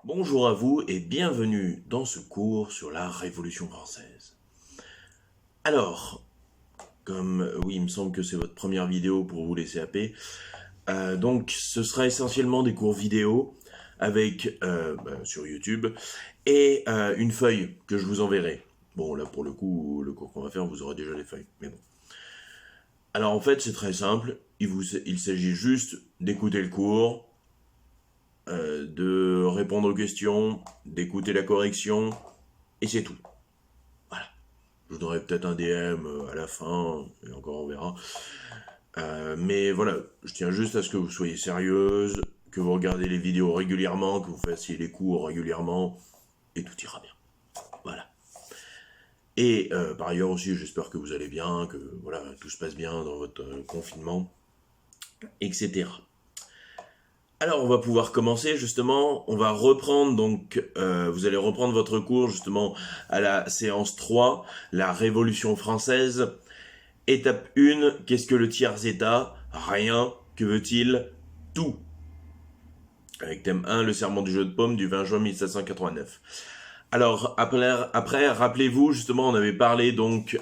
Bonjour à vous et bienvenue dans ce cours sur la Révolution française. Alors, oui, il me semble que c'est votre première vidéo pour vous laisser happer, donc ce sera essentiellement des cours vidéo avec sur YouTube et une feuille que je vous enverrai. Bon, là pour le coup, le cours qu'on va faire, vous aurez déjà les feuilles, mais bon. Alors en fait, c'est très simple, il s'agit juste d'écouter le cours, de répondre aux questions, d'écouter la correction, et c'est tout. Voilà. Je vous donnerai peut-être un DM à la fin, et encore on verra. Mais voilà, je tiens juste à ce que vous soyez sérieuse, que vous regardez les vidéos régulièrement, que vous fassiez les cours régulièrement, et tout ira bien. Voilà. Et par ailleurs aussi, j'espère que vous allez bien, que voilà, tout se passe bien dans votre confinement, etc. Alors on va pouvoir commencer justement, on va reprendre donc, vous allez reprendre votre cours justement à la séance 3, la Révolution française. Étape 1, qu'est-ce que le tiers-état? Rien. Que veut-il? Tout. Avec thème 1, le serment du jeu de paume du 20 juin 1789. Alors après rappelez-vous justement, on avait parlé donc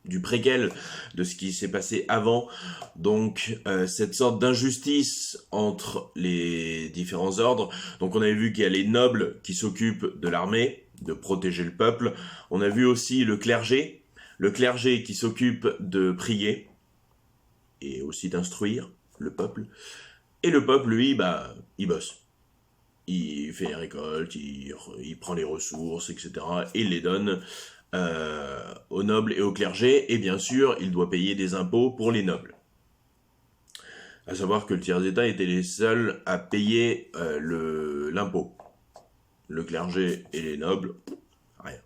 du préquel, de ce qui s'est passé avant, donc cette sorte d'injustice entre les différents ordres. Donc on avait vu qu'il y a les nobles qui s'occupent de l'armée, de protéger le peuple. On a vu aussi le clergé qui s'occupe de prier et aussi d'instruire le peuple. Et le peuple, lui, il bosse. Il fait les récoltes, il prend les ressources, etc. Et il les donne aux nobles et au clergé, et bien sûr, il doit payer des impôts pour les nobles. À savoir que le tiers-état était les seuls à payer l'impôt. Le clergé et les nobles, rien.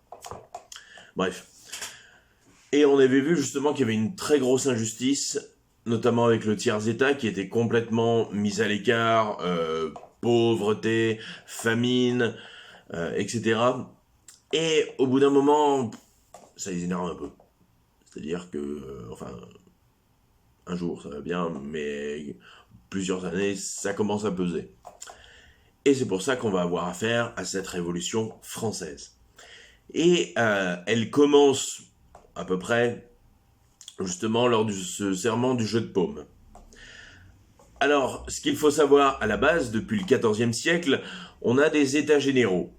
Bref. Et on avait vu justement qu'il y avait une très grosse injustice, notamment avec le tiers-état qui était complètement mis à l'écart, pauvreté, famine, etc. Et au bout d'un moment, ça les énerve un peu. C'est-à-dire que, un jour ça va bien, mais plusieurs années, ça commence à peser. Et c'est pour ça qu'on va avoir affaire à cette révolution française. Et elle commence à peu près justement lors de ce serment du jeu de paume. Alors, ce qu'il faut savoir à la base, depuis le XIVe siècle, on a des états généraux.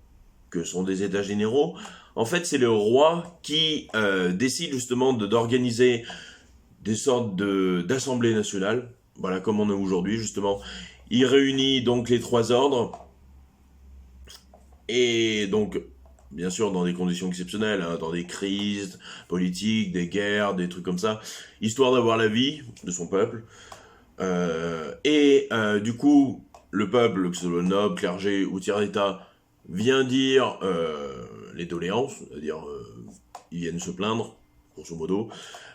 Que sont des états généraux? En fait, c'est le roi qui décide justement d'organiser des sortes d'assemblées nationales, voilà, comme on est aujourd'hui justement. Il réunit donc les trois ordres, et donc, bien sûr, dans des conditions exceptionnelles, hein, dans des crises politiques, des guerres, des trucs comme ça, histoire d'avoir la vie de son peuple. Du coup, le peuple, que ce soit noble, clergé ou tiers-état, vient dire les doléances, c'est-à-dire ils viennent se plaindre, grosso modo,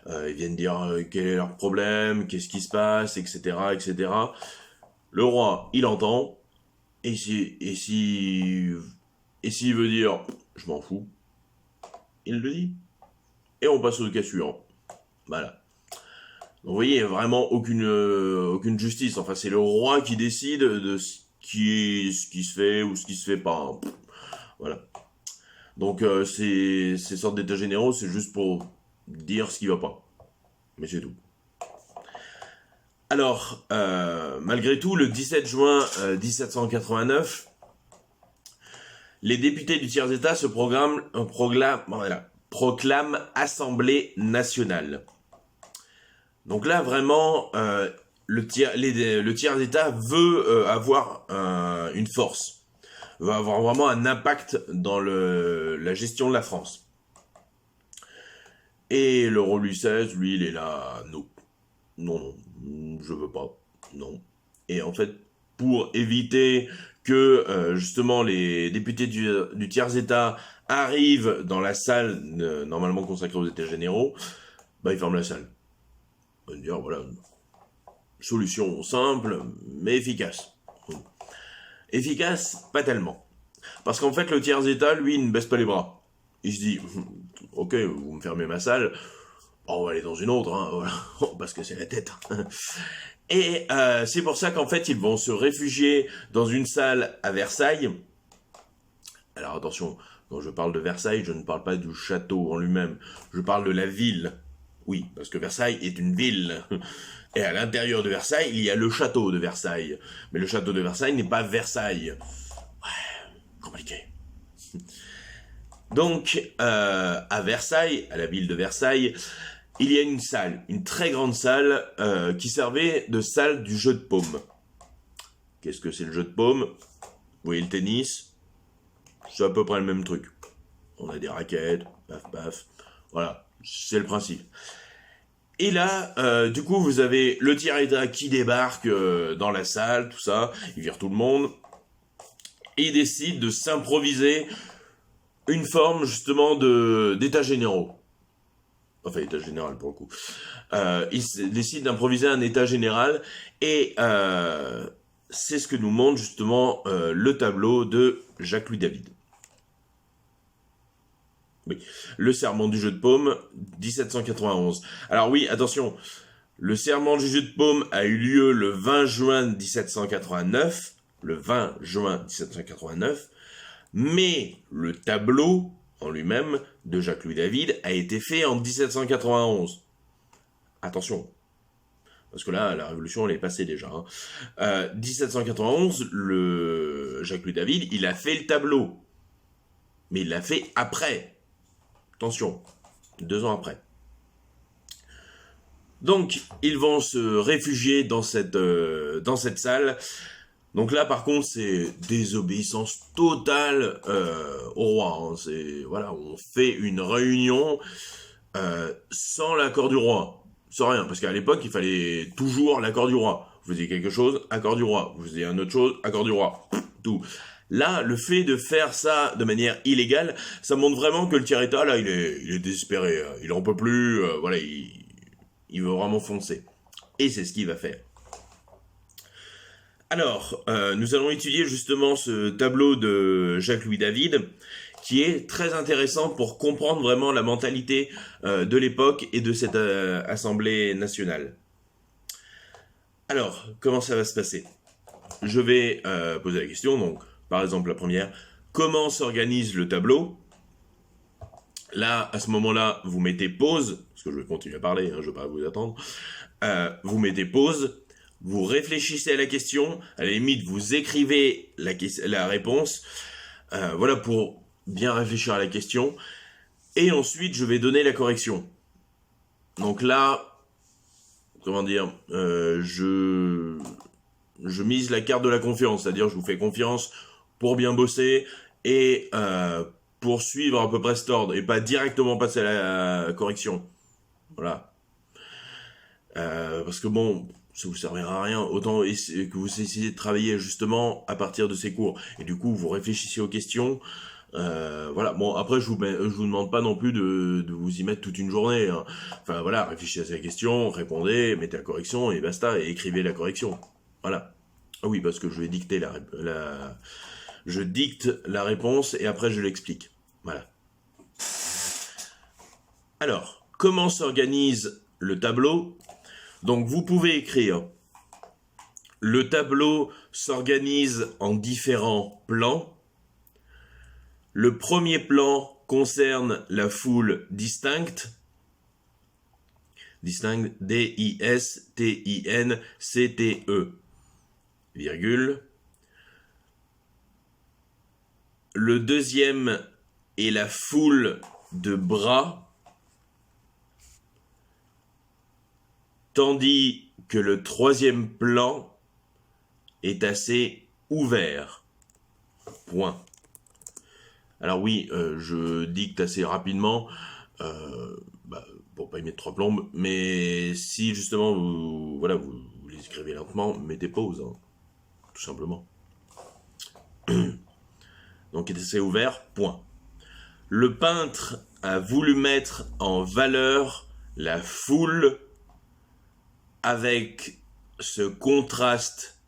ils viennent dire quel est leur problème, qu'est-ce qui se passe, etc., etc. Le roi, il entend, et s'il veut dire je m'en fous, il le dit. Et on passe au cas suivant. Voilà. Donc, vous voyez, il n'y a vraiment aucune justice. Enfin, c'est le roi qui décide de ce qui se fait ou ce qui se fait pas. Voilà. Donc, ces sortes d'états généraux, c'est juste pour dire ce qui va pas. Mais c'est tout. Alors, malgré tout, le 17 juin 1789, les députés du tiers-état proclament Assemblée nationale. Donc là, vraiment, le tiers-état veut avoir une force, veut avoir vraiment un impact dans la gestion de la France. Et le roi Louis XVI, lui, il est là, non, non, non, je veux pas, non. Et en fait, pour éviter que justement les députés du tiers-état arrivent dans la salle normalement consacrée aux États généraux, il ferme la salle. On va dire, voilà, solution simple, mais efficace. Efficace, pas tellement. Parce qu'en fait, le tiers-état, lui, ne baisse pas les bras. Il se dit, ok, vous me fermez ma salle, on va aller dans une autre, hein, voilà, parce que c'est la tête. Et c'est pour ça qu'en fait, ils vont se réfugier dans une salle à Versailles. Alors attention, quand je parle de Versailles, je ne parle pas du château en lui-même, je parle de la ville. Oui, parce que Versailles est une ville. Et à l'intérieur de Versailles, il y a le château de Versailles. Mais le château de Versailles n'est pas Versailles. Compliqué. Donc, à Versailles, à la ville de Versailles, il y a une salle, une très grande salle, qui servait de salle du jeu de paume. Qu'est-ce que c'est le jeu de paume? Vous voyez le tennis? C'est à peu près le même truc. On a des raquettes, paf paf. Voilà, c'est le principe. Et là, du coup, vous avez le tiers état qui débarque dans la salle, tout ça, il vire tout le monde, et il décide de s'improviser une forme justement d'état généraux. Enfin, état général pour le coup. Il décide d'improviser un état général, et c'est ce que nous montre justement le tableau de Jacques-Louis David. Oui, le serment du jeu de paume, 1791. Alors oui, attention, le serment du jeu de paume a eu lieu le 20 juin 1789, le 20 juin 1789, mais le tableau en lui-même de Jacques-Louis David a été fait en 1791. Attention, parce que là, la révolution, elle est passée déjà. 1791, Jacques-Louis David, il a fait le tableau, mais il l'a fait après. Attention, 2 ans après. Donc, ils vont se réfugier dans cette salle. Donc là, par contre, c'est désobéissance totale au roi. Hein. Voilà, on fait une réunion sans l'accord du roi. Sans rien, parce qu'à l'époque, il fallait toujours l'accord du roi. Vous faisiez quelque chose, accord du roi. Vous faisiez une autre chose, accord du roi. Tout. Là, le fait de faire ça de manière illégale, ça montre vraiment que le tiers-état, là, il est désespéré. Il en peut plus. Voilà, il veut vraiment foncer. Et c'est ce qu'il va faire. Alors, nous allons étudier justement ce tableau de Jacques-Louis David, qui est très intéressant pour comprendre vraiment la mentalité de l'époque et de cette Assemblée nationale. Alors, comment ça va se passer? Je vais poser la question, donc, par exemple, la première, comment s'organise le tableau? Là, à ce moment-là, vous mettez pause, parce que je vais continuer à parler, hein, je ne vais pas vous attendre. Vous mettez pause, vous réfléchissez à la question, à la limite, vous écrivez la réponse, voilà, pour bien réfléchir à la question. Et ensuite, je vais donner la correction. Donc là, comment dire, je mise la carte de la confiance, c'est-à-dire je vous fais confiance pour bien bosser et pour suivre à peu près cet ordre et pas directement passer à la correction. Voilà. Parce que bon, ça vous servira à rien. Autant que vous essayez de travailler justement à partir de ces cours. Et du coup, vous réfléchissez aux questions. Voilà. Bon, après, je vous demande pas non plus de vous y mettre toute une journée. Hein. Enfin, voilà, réfléchissez à ces questions, répondez, mettez la correction et basta, et écrivez la correction. Voilà. Ah oui, parce que je vais dicter je dicte la réponse et après je l'explique. Voilà. Alors, comment s'organise le tableau? Donc, vous pouvez écrire le tableau s'organise en différents plans. Le premier plan concerne la foule distincte. Distincte, D-I-S-T-I-N-C-T-E, virgule. Le deuxième est la foule de bras, tandis que le troisième plan est assez ouvert. Point. Alors oui, je dicte assez rapidement, pour pas y mettre 3 plombes, mais si justement vous les écrivez lentement, mettez pause, hein, tout simplement. Donc est assez ouvert, point. Le peintre a voulu mettre en valeur la foule avec ce contraste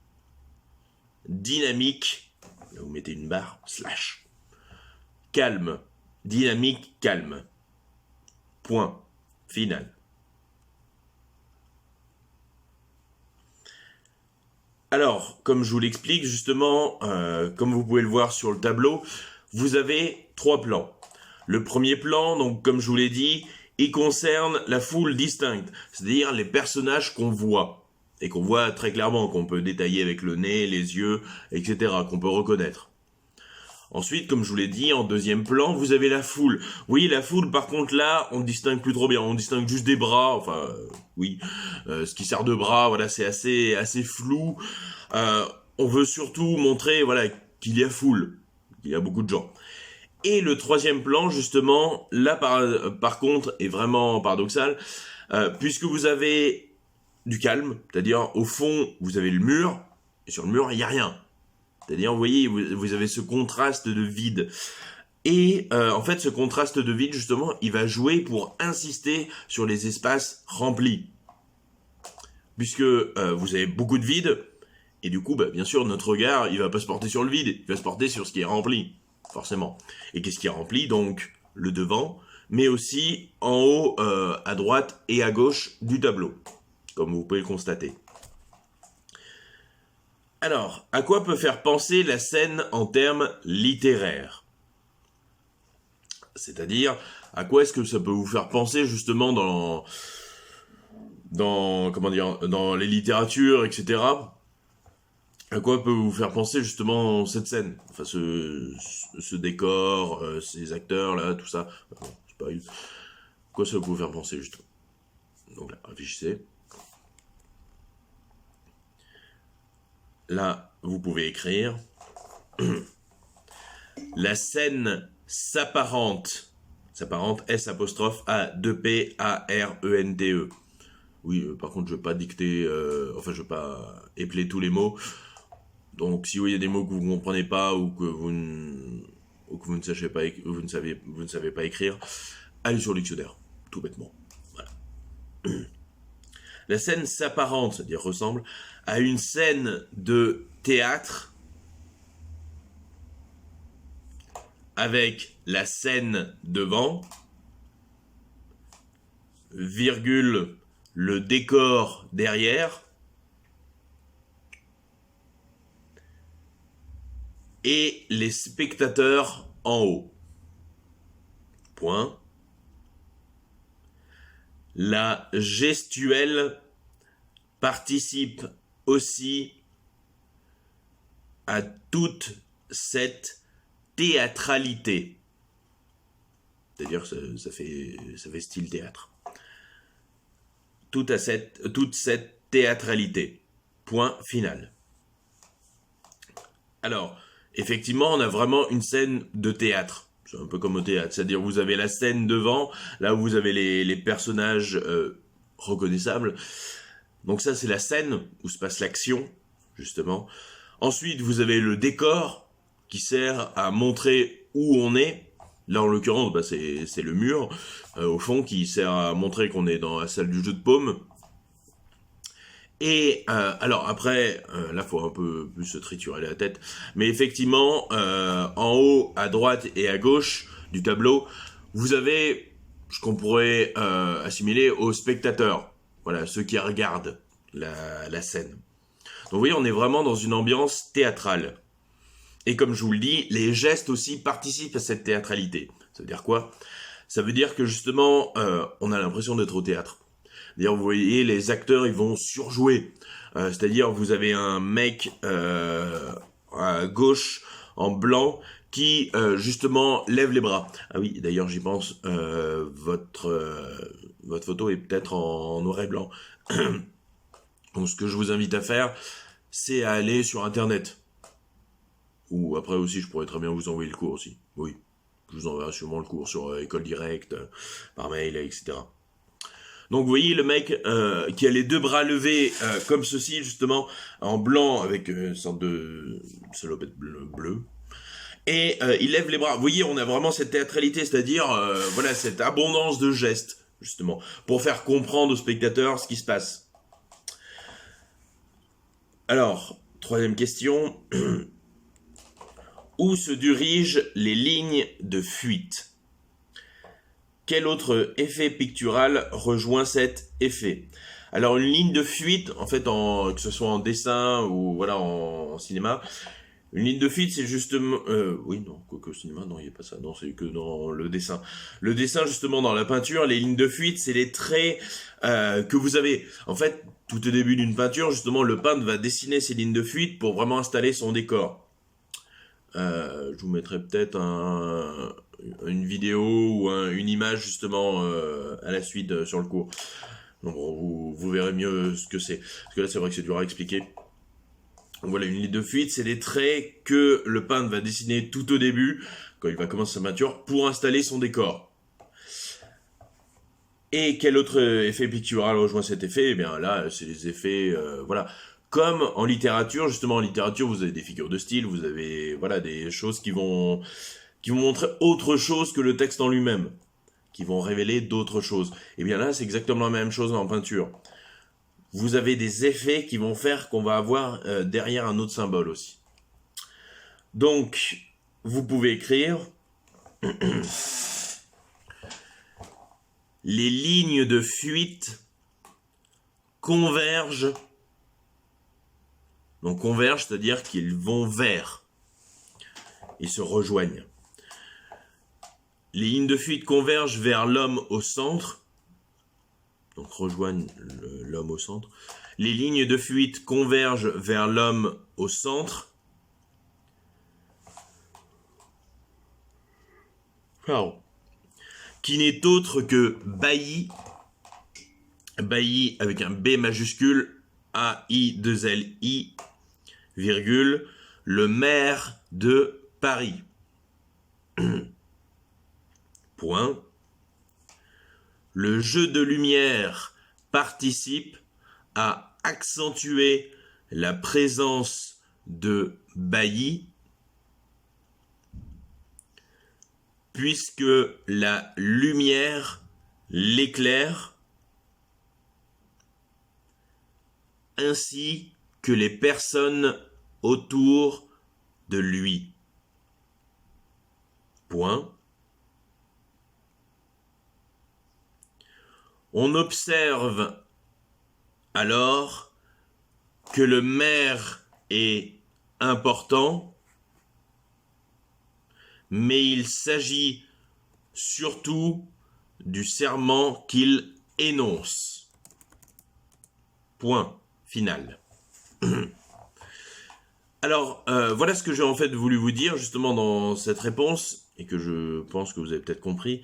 dynamique, là vous mettez une barre, slash, calme, dynamique, calme, point, final. Alors, comme je vous l'explique, justement, comme vous pouvez le voir sur le tableau, vous avez 3 plans. Le premier plan, donc comme je vous l'ai dit, il concerne la foule distincte, c'est-à-dire les personnages qu'on voit, et qu'on voit très clairement, qu'on peut détailler avec le nez, les yeux, etc., qu'on peut reconnaître. Ensuite, comme je vous l'ai dit, en deuxième plan, vous avez la foule. Oui, la foule, par contre, là, on ne distingue plus trop bien. On distingue juste des bras, enfin, oui, ce qui sert de bras, voilà, c'est assez flou. Euh, on veut surtout montrer, voilà, qu'il y a foule, qu'il y a beaucoup de gens. Et le troisième plan, justement, là, par contre, est vraiment paradoxal, puisque vous avez du calme, c'est-à-dire, au fond, vous avez le mur, et sur le mur, il n'y a rien. C'est-à-dire, vous voyez, vous avez ce contraste de vide. Et en fait, ce contraste de vide, justement, il va jouer pour insister sur les espaces remplis. Puisque vous avez beaucoup de vide, et du coup, bah, bien sûr, notre regard, il va pas se porter sur le vide, il va se porter sur ce qui est rempli, forcément. Et qu'est-ce qui est rempli? Donc, le devant, mais aussi en haut, à droite et à gauche du tableau, comme vous pouvez le constater. Alors, à quoi peut faire penser la scène en termes littéraires? C'est-à-dire, à quoi est-ce que ça peut vous faire penser justement dans les littératures, etc. À quoi peut vous faire penser justement cette scène? Enfin, ce décor, ces acteurs là, tout ça. Bon, c'est pas... Quoi ça peut vous faire penser justement? Donc là, réfléchissez. Là, vous pouvez écrire. La scène s'apparente, S'-A'2P-A-R-E-N-T-E. Oui, par contre, je vais pas dicter, je vais pas épeler tous les mots. Donc, si vous voyez des mots que vous ne comprenez pas ou que vous ne savez pas écrire, allez sur le dictionnaire, tout bêtement. Voilà. La scène s'apparente, c'est-à-dire ressemble, à une scène de théâtre avec la scène devant, virgule, le décor derrière, et les spectateurs en haut. Point. La gestuelle participe aussi à toute cette théâtralité. C'est-à-dire ça fait style théâtre. Toute cette théâtralité. Point final. Alors, effectivement, on a vraiment une scène de théâtre. C'est un peu comme au théâtre. C'est-à-dire, vous avez la scène devant, là où vous avez les personnages reconnaissables. Donc ça, c'est la scène où se passe l'action, justement. Ensuite, vous avez le décor qui sert à montrer où on est. Là, en l'occurrence, bah, c'est le mur, au fond, qui sert à montrer qu'on est dans la salle du jeu de paume. Et alors après, là, faut un peu plus se triturer la tête. Mais effectivement, en haut, à droite et à gauche du tableau, vous avez ce qu'on pourrait assimiler aux spectateurs. Voilà, ceux qui regardent la scène. Donc vous voyez, on est vraiment dans une ambiance théâtrale. Et comme je vous le dis, les gestes aussi participent à cette théâtralité. Ça veut dire quoi? Ça veut dire que justement, on a l'impression d'être au théâtre. D'ailleurs, vous voyez, les acteurs, ils vont surjouer. C'est-à-dire, vous avez un mec à gauche, en blanc, qui, justement, lève les bras. Ah oui, d'ailleurs, j'y pense, votre photo est peut-être en noir et blanc. Donc, ce que je vous invite à faire, c'est à aller sur Internet. Ou après aussi, je pourrais très bien vous envoyer le cours aussi. Oui, je vous enverrai sûrement le cours sur École Directe, par mail, etc. Donc vous voyez le mec qui a les deux bras levés comme ceci, justement, en blanc, avec une sorte de salopette bleue. Et il lève les bras. Vous voyez, on a vraiment cette théâtralité, c'est-à-dire, voilà, cette abondance de gestes, justement, pour faire comprendre aux spectateurs ce qui se passe. Alors, troisième question. Où se dirigent les lignes de fuite? Quel autre effet pictural rejoint cet effet? Alors une ligne de fuite, en fait, que ce soit en dessin ou voilà en cinéma, une ligne de fuite, c'est justement... oui, non, quoique au cinéma, non, il n'y a pas ça. Non, c'est que dans le dessin. Le dessin, justement, dans la peinture, les lignes de fuite, c'est les traits que vous avez. En fait, tout au début d'une peinture, justement, le peintre va dessiner ces lignes de fuite pour vraiment installer son décor. Je vous mettrai peut-être une vidéo ou une image, justement, à la suite sur le cours. Donc, vous verrez mieux ce que c'est. Parce que là, c'est vrai que c'est dur à expliquer. Voilà, une ligne de fuite, c'est les traits que le peintre va dessiner tout au début, quand il va commencer sa peinture, pour installer son décor. Et quel autre effet pictural rejoint cet effet? Eh bien là, c'est les effets, voilà. Comme en littérature, justement en littérature, vous avez des figures de style, vous avez voilà des choses qui vont montrer autre chose que le texte en lui-même, qui vont révéler d'autres choses. Et bien là, c'est exactement la même chose en peinture. Vous avez des effets qui vont faire qu'on va avoir derrière un autre symbole aussi. Donc, vous pouvez écrire les lignes de fuite convergent. Donc convergent, c'est-à-dire qu'ils vont vers. Ils se rejoignent. Les lignes de fuite convergent vers l'homme au centre. Donc rejoignent l'homme au centre. Les lignes de fuite convergent vers l'homme au centre. Pardon. Qui n'est autre que Bailly. Bailly avec un B majuscule, A-I-2-L-I, virgule, le maire de Paris. Point. Le jeu de lumière participe à accentuer la présence de Bailly, puisque la lumière l'éclaire, ainsi que les personnes autour de lui. Point. On observe alors que le maire est important, mais il s'agit surtout du serment qu'il énonce. Point final. Alors, voilà ce que j'ai en fait voulu vous dire justement dans cette réponse, et que je pense que vous avez peut-être compris,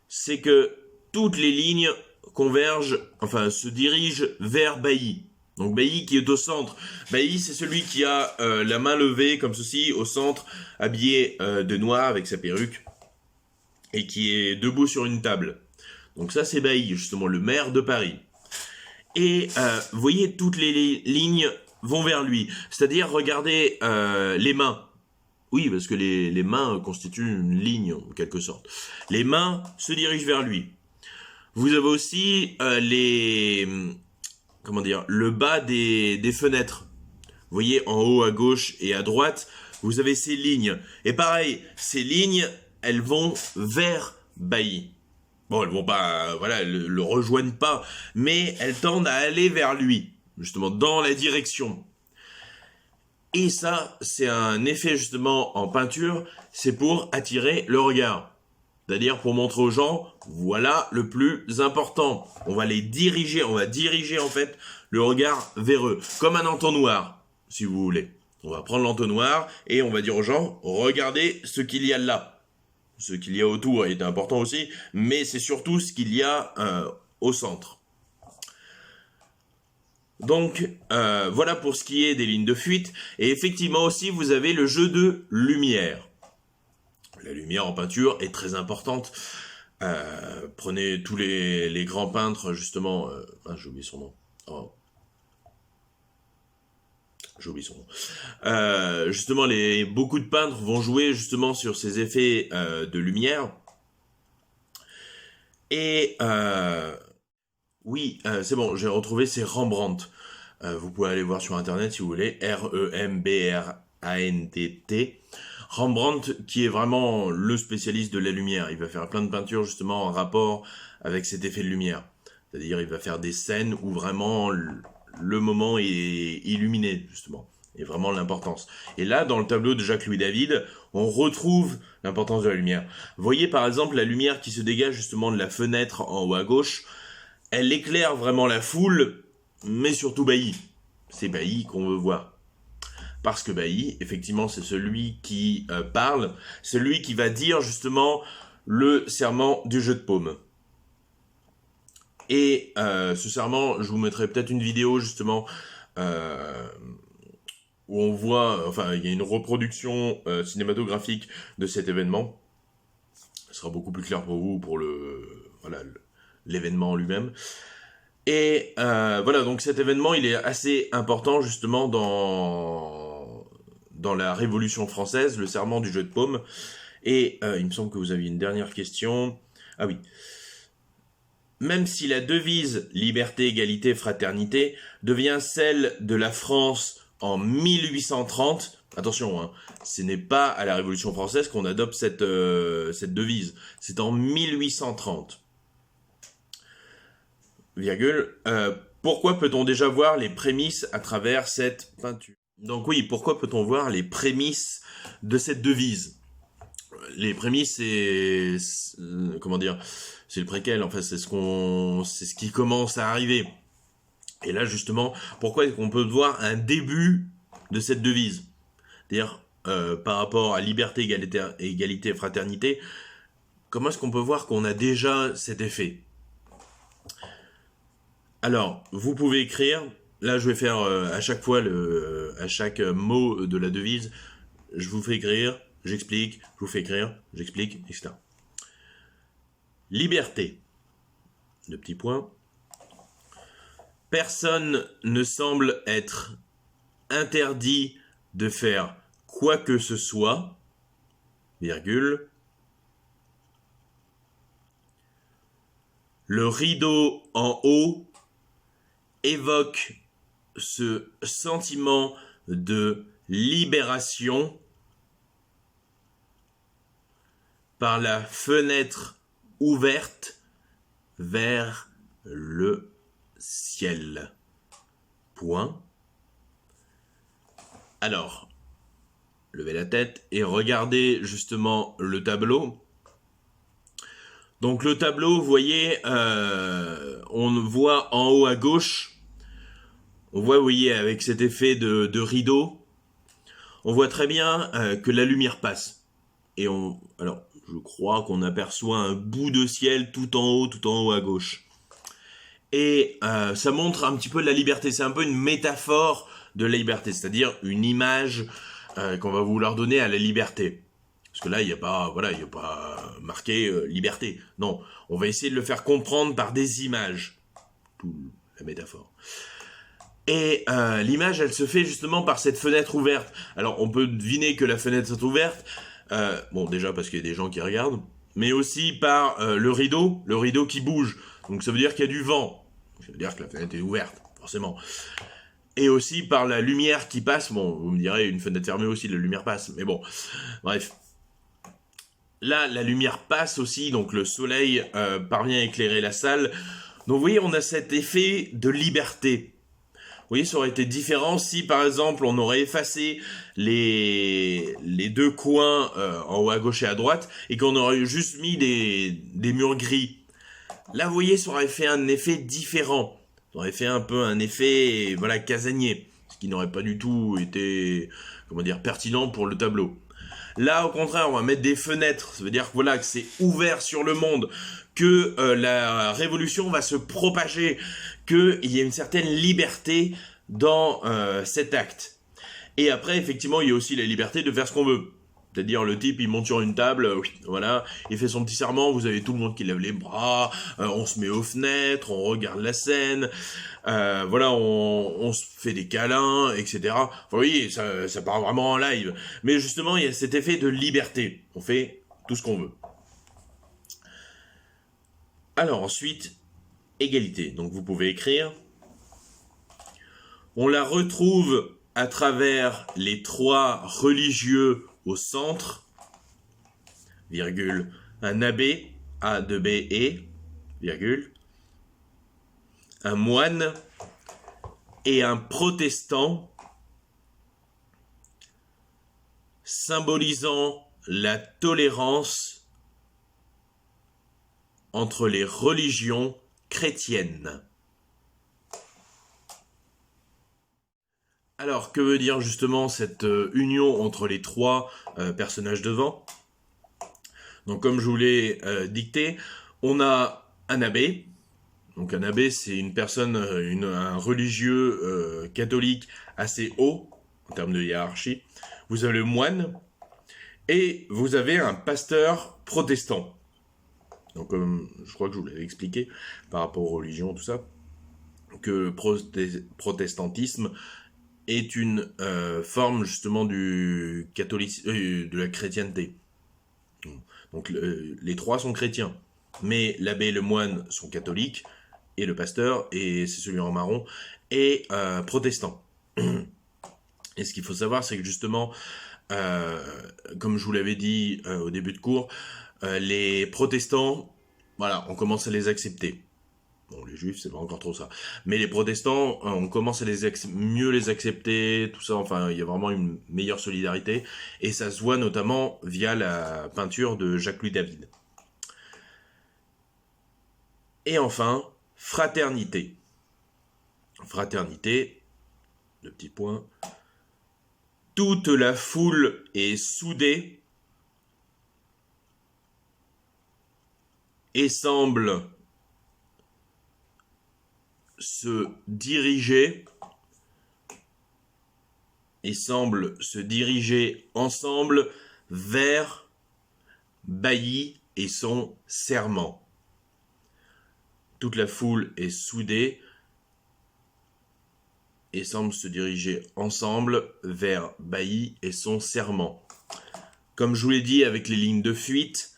c'est que toutes les lignes convergent, enfin se dirigent vers Bailly. Donc Bailly qui est au centre. Bailly, c'est celui qui a la main levée comme ceci au centre, habillé de noir avec sa perruque, et qui est debout sur une table. Donc ça c'est Bailly, justement le maire de Paris. Et vous voyez, toutes les lignes vont vers lui. C'est-à-dire, regardez les mains. Oui, parce que les mains constituent une ligne, en quelque sorte. Les mains se dirigent vers lui. Vous avez aussi le bas des fenêtres. Vous voyez, en haut à gauche et à droite, vous avez ces lignes. Et pareil, ces lignes, elles vont vers Bailly. Bon, elles vont pas, voilà, le rejoignent pas, mais elles tendent à aller vers lui, justement, dans la direction. Et ça, c'est un effet, justement, en peinture, c'est pour attirer le regard. C'est-à-dire pour montrer aux gens, voilà le plus important. On va diriger, en fait, le regard vers eux. Comme un entonnoir, si vous voulez. On va prendre l'entonnoir et on va dire aux gens, regardez ce qu'il y a là. Ce qu'il y a autour est important aussi, mais c'est surtout ce qu'il y a au centre. Donc, voilà pour ce qui est des lignes de fuite. Et effectivement aussi, vous avez le jeu de lumière. La lumière en peinture est très importante. Prenez tous les grands peintres, justement... j'ai oublié son nom. Oh. J'ai oublié son nom. Justement, beaucoup de peintres vont jouer justement sur ces effets de lumière. Et oui, c'est bon, j'ai retrouvé, c'est Rembrandt. Vous pouvez aller voir sur internet si vous voulez, R-E-M-B-R-A-N-D-T. Rembrandt, qui est vraiment le spécialiste de la lumière. Il va faire plein de peintures justement en rapport avec cet effet de lumière. C'est-à-dire, il va faire des scènes où vraiment le moment est illuminé, justement, et vraiment l'importance. Et là, dans le tableau de Jacques-Louis David, on retrouve l'importance de la lumière. Vous voyez, par exemple, la lumière qui se dégage justement de la fenêtre en haut à gauche, elle éclaire vraiment la foule, mais surtout Bailly. C'est Bailly qu'on veut voir. Parce que Bailly, effectivement, c'est celui qui parle, celui qui va dire justement le serment du jeu de paume. Et ce serment, je vous mettrai peut-être une vidéo justement où on voit, enfin il y a une reproduction cinématographique de cet événement. Ce sera beaucoup plus clair pour vous pour l'événement lui-même. Et voilà, donc cet événement, il est assez important justement dans la Révolution française, le serment du jeu de paume. Et il me semble que vous aviez une dernière question. Ah oui. Même si la devise liberté, égalité, fraternité devient celle de la France en 1830, attention, hein, ce n'est pas à la Révolution française qu'on adopte cette devise, c'est en 1830. Virgule, pourquoi peut-on déjà voir les prémices à travers cette peinture? Donc oui, pourquoi peut-on voir les prémices de cette devise? Les prémices, comment dire, c'est le préquel, en fait, c'est ce qui commence à arriver. Et là, justement, pourquoi est-ce qu'on peut voir un début de cette devise? C'est-à-dire, par rapport à liberté, égalité, fraternité, comment est-ce qu'on peut voir qu'on a déjà cet effet? Alors, vous pouvez écrire, là je vais faire à chaque fois, à chaque mot de la devise, je vous fais écrire, j'explique, je vous fais écrire, j'explique, etc. Liberté, deux petits points. Personne ne semble être interdit de faire quoi que ce soit, virgule. Le rideau en haut évoque ce sentiment de libération par la fenêtre ouverte vers le ciel. Point. Alors, levez la tête et regardez justement le tableau. Donc le tableau, vous voyez, on voit en haut à gauche, on voit, vous voyez, avec cet effet de rideau, on voit très bien que la lumière passe. Et alors, je crois qu'on aperçoit un bout de ciel tout en haut à gauche. Et ça montre un petit peu la liberté, c'est un peu une métaphore de la liberté, c'est-à-dire une image qu'on va vouloir donner à la liberté. Parce que là, il n'y a pas marqué liberté. Non, on va essayer de le faire comprendre par des images. Tout la métaphore. Et l'image, elle se fait justement par cette fenêtre ouverte. Alors, on peut deviner que la fenêtre est ouverte. Bon, déjà parce qu'il y a des gens qui regardent. Mais aussi par le rideau qui bouge. Donc ça veut dire qu'il y a du vent. Ça veut dire que la fenêtre est ouverte, forcément. Et aussi par la lumière qui passe. Bon, vous me direz, une fenêtre fermée aussi, la lumière passe. Mais bon, bref. Là, la lumière passe aussi, donc le soleil parvient à éclairer la salle. Donc vous voyez, on a cet effet de liberté. Vous voyez, ça aurait été différent si, par exemple, on aurait effacé les deux coins en haut à gauche et à droite et qu'on aurait juste mis des murs gris. Là, vous voyez, ça aurait fait un effet différent. Ça aurait fait un peu un effet, voilà, casanier. Ce qui n'aurait pas du tout été, comment dire, pertinent pour le tableau. Là, au contraire, on va mettre des fenêtres. Ça veut dire que voilà, que c'est ouvert sur le monde, que la révolution va se propager, qu'il y a une certaine liberté dans cet acte. Et après, effectivement, il y a aussi la liberté de faire ce qu'on veut. C'est-à-dire, le type, il monte sur une table, voilà, il fait son petit serment, vous avez tout le monde qui lève les bras, on se met aux fenêtres, on regarde la scène, voilà, on se fait des câlins, etc. Enfin, vous voyez, ça part vraiment en live. Mais justement, il y a cet effet de liberté. On fait tout ce qu'on veut. Alors ensuite, égalité. Donc vous pouvez écrire. On la retrouve à travers les trois religieux au centre, virgule, un abbé, A, 2, B, E, virgule, un moine et un protestant, symbolisant la tolérance entre les religions chrétiennes. Alors, que veut dire justement cette union entre les trois personnages devant? Donc, comme je vous l'ai dicté, on a un abbé. Donc, un abbé, c'est une personne, un religieux catholique assez haut en termes de hiérarchie. Vous avez le moine et vous avez un pasteur protestant. Donc, comme je crois que je vous l'avais expliqué par rapport aux religions, tout ça, que le protestantisme est une forme justement du catholicisme, de la chrétienté. Donc les trois sont chrétiens, mais l'abbé et le moine sont catholiques, et le pasteur, et c'est celui en marron, est protestant. Et ce qu'il faut savoir, c'est que justement, comme je vous l'avais dit au début de cours, les protestants, voilà, on commence à les accepter. Bon, les juifs, c'est pas encore trop ça. Mais les protestants, on commence à mieux les accepter, tout ça. Enfin, il y a vraiment une meilleure solidarité. Et ça se voit notamment via la peinture de Jacques-Louis David. Et enfin, fraternité. Fraternité, deux petits points. Toute la foule est soudée et semble se diriger ensemble vers Bailly et son serment. Toute la foule est soudée et semble se diriger ensemble vers Bailly et son serment. Comme je vous l'ai dit avec les lignes de fuite,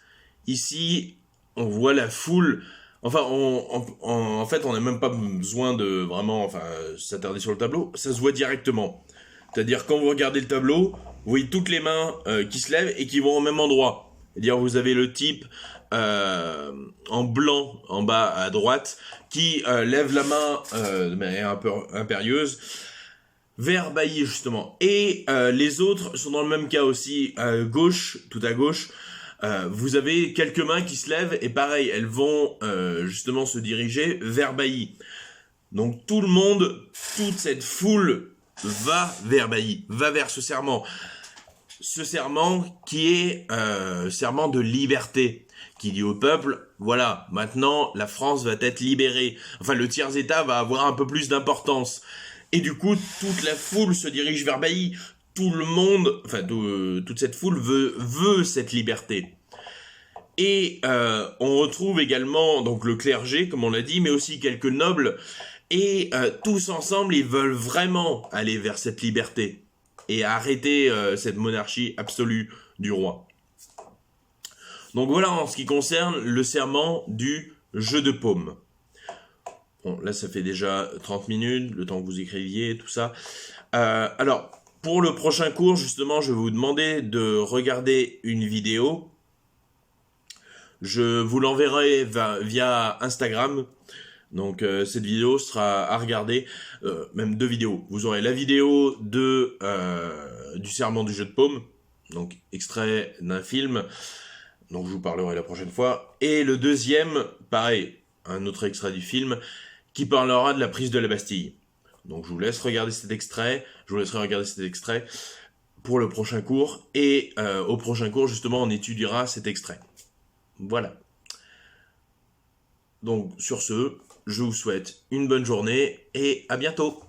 ici on voit la foule. Enfin, en fait, on n'a même pas besoin de vraiment s'attarder sur le tableau. Ça se voit directement. C'est-à-dire, quand vous regardez le tableau, vous voyez toutes les mains qui se lèvent et qui vont au même endroit. C'est-à-dire, vous avez le type en blanc en bas à droite qui lève la main de manière un peu impérieuse vers Bailly, justement. Et les autres sont dans le même cas aussi, gauche, tout à gauche. Vous avez quelques mains qui se lèvent et pareil, elles vont justement se diriger vers Bailly. Donc tout le monde, toute cette foule va vers Bailly, va vers ce serment. Ce serment qui est serment de liberté, qui dit au peuple, voilà, maintenant la France va être libérée. Enfin, le tiers-état va avoir un peu plus d'importance. Et du coup, toute la foule se dirige vers Bailly. Tout le monde, toute cette foule veut cette liberté. Et on retrouve également donc le clergé, comme on l'a dit, mais aussi quelques nobles. Et tous ensemble, ils veulent vraiment aller vers cette liberté et arrêter cette monarchie absolue du roi. Donc voilà en ce qui concerne le serment du jeu de paume. Bon, là ça fait déjà 30 minutes, le temps que vous écriviez, tout ça. Alors, pour le prochain cours, justement, je vais vous demander de regarder une vidéo. Je vous l'enverrai via Instagram. Donc cette vidéo sera à regarder, même deux vidéos. Vous aurez la vidéo du serment du jeu de paume, donc extrait d'un film, donc je vous parlerai la prochaine fois. Et le deuxième, pareil, un autre extrait du film, qui parlera de la prise de la Bastille. Donc je vous laisse regarder cet extrait, je vous laisserai regarder cet extrait pour le prochain cours. Et au prochain cours, justement, on étudiera cet extrait. Voilà. Donc sur ce, je vous souhaite une bonne journée et à bientôt.